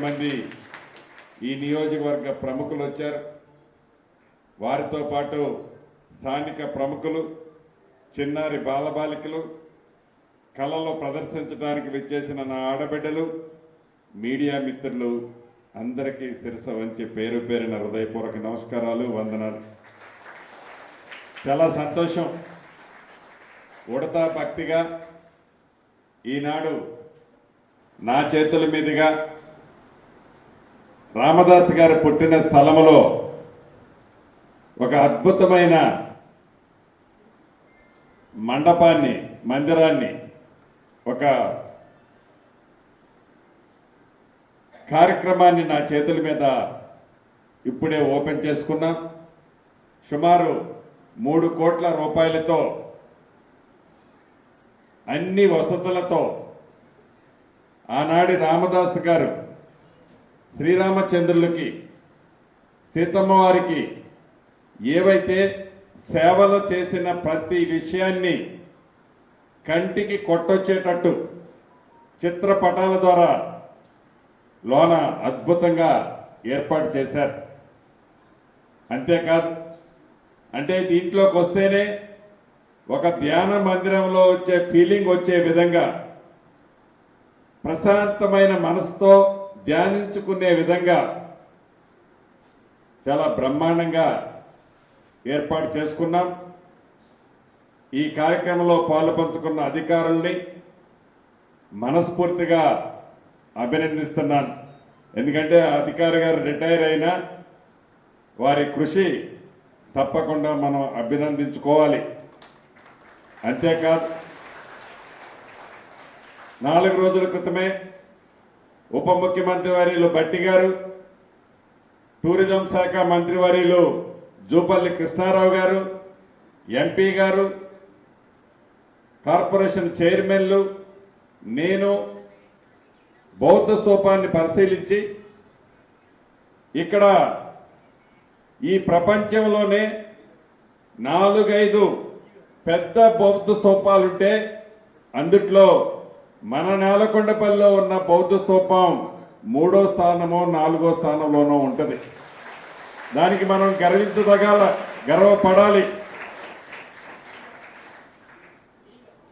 మంది ఈ నియోజకవర్గ ప్రముఖులు వచ్చారు. వారితో పాటు స్థానిక ప్రముఖులు, చిన్నారి బాలబాలికలు, కళలో ప్రదర్శించడానికి విచ్చేసిన నా ఆడబిడ్డలు, మీడియా మిత్రులు అందరికీ శిరస వంచి పేరు పేరున హృదయపూర్వక నమస్కారాలు, వందనాలు. చాలా సంతోషం. ఉడతా భక్తిగా ఈనాడు నా చేతుల మీదుగా రామదాసు గారు పుట్టిన స్థలములో ఒక అద్భుతమైన మందిరాన్ని ఒక కార్యక్రమాన్ని నా చేతుల మీద ఇప్పుడే ఓపెన్ చేసుకున్నాం. సుమారు 3 కోట్ల రూపాయలతో అన్ని వసతులతో ఆనాడి రామదాసు గారు శ్రీరామచంద్రులకి, సీతమ్మ వారికి ఏవైతే సేవలు చేసిన ప్రతి విషయాన్ని కంటికి కొట్టొచ్చేటట్టు చిత్రపటాల ద్వారా లోన అద్భుతంగా ఏర్పాటు చేశారు. అంతేకాదు, అంటే దీంట్లోకి వస్తేనే ఒక ధ్యాన మందిరంలో వచ్చే ఫీలింగ్ వచ్చే విధంగా, ప్రశాంతమైన మనసుతో ధ్యానించుకునే విధంగా చాలా బ్రహ్మాండంగా ఏర్పాటు చేసుకున్నాం. ఈ కార్యక్రమంలో పాలుపంచుకున్న అధికారుల్ని మనస్ఫూర్తిగా అభినందిస్తున్నాను. ఎందుకంటే అధికారి గారు రిటైర్ అయినా వారి కృషి తప్పకుండా మనం అభినందించుకోవాలి. అంతేకాదు, 4 రోజుల క్రితమే ఉప ముఖ్యమంత్రి వర్యులు భట్టి గారు, టూరిజం శాఖ మంత్రి వర్యులు జూపల్లి కృష్ణారావు గారు, ఎంపీ గారు, కార్పొరేషన్ చైర్మన్లు, నేను బౌద్ధ స్తూపాన్ని పరిశీలించి ఇక్కడ ఈ ప్రపంచంలోనే 4-5 పెద్ద బౌద్ధ స్తూపాలుంటే అందుట్లో మన నేలకొండపల్లిలో ఉన్న బౌద్ధ స్తూపం 3వ స్థానమో 4వ స్థానంలోనో ఉంటుంది. దానికి మనం గర్వపడాలి.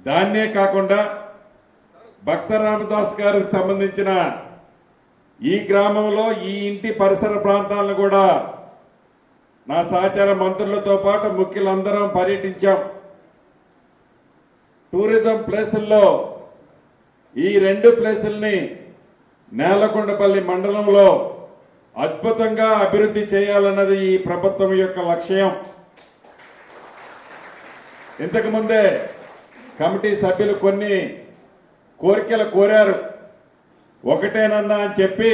దాన్నే కాకుండా భక్త రామదాస్ గారికి సంబంధించిన ఈ గ్రామంలో ఈ ఇంటి పరిసర ప్రాంతాలను కూడా నా సహచర మంత్రులతో పాటు ముఖ్యులందరం పర్యటించాం. టూరిజం ప్లేసుల్లో ఈ 2 ప్లేసుల్ని నేలకొండపల్లి మండలంలో అద్భుతంగా అభివృద్ధి చేయాలన్నది ఈ ప్రభుత్వం యొక్క లక్ష్యం. ఇంతకుముందే కమిటీ సభ్యులు కొన్ని కోరికలు కోరారు. ఒకటేనన్నా అని చెప్పి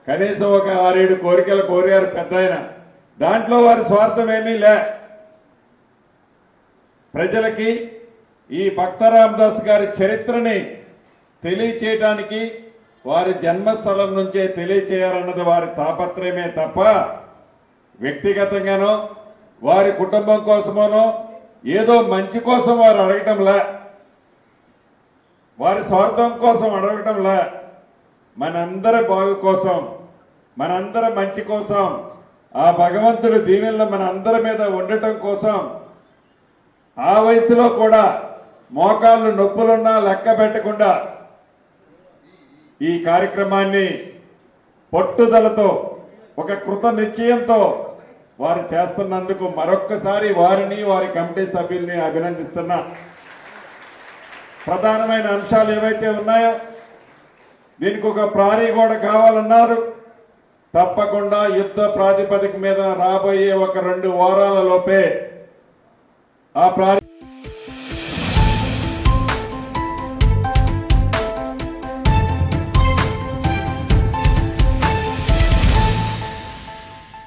కనీసం ఒక 6-7 కోరికలు కోరారు పెద్దాయన. దాంట్లో వారి స్వార్థం ఏమీ లే. ప్రజలకి ఈ భక్త రామదాస్ గారి చరిత్రని తెలియచేయటానికి, వారి జన్మస్థలం నుంచే తెలియచేయాలన్నది వారి తాపత్రయమే తప్ప వ్యక్తిగతంగానో వారి కుటుంబం కోసమోనో ఏదో మంచి కోసం వారు అడగటంలా, వారి స్వార్థం కోసం అడగటంలా, మనందరి బాగు కోసం, మనందరి మంచి కోసం, ఆ భగవంతుడి దీవెనలు మన అందరి మీద ఉండటం కోసం ఆ వయసులో కూడా మోకాళ్ళు నొప్పులున్నా లెక్క పెట్టకుండా ఈ కార్యక్రమాన్ని పట్టుదలతో, ఒక కృత నిశ్చయంతో వారు చేస్తున్నందుకు మరొక్కసారి వారిని, వారి కమిటీ సభ్యుల్ని అభినందిస్తున్నా. ప్రధానమైన అంశాలు ఏవైతే ఉన్నాయో, దీనికి ఒక ప్రహరీ గోడ కావాలన్నారు. తప్పకుండా యుద్ధ ప్రాతిపదిక మీద రాబోయే ఒక 2 వారాల లోపే ఆ ప్రహరీ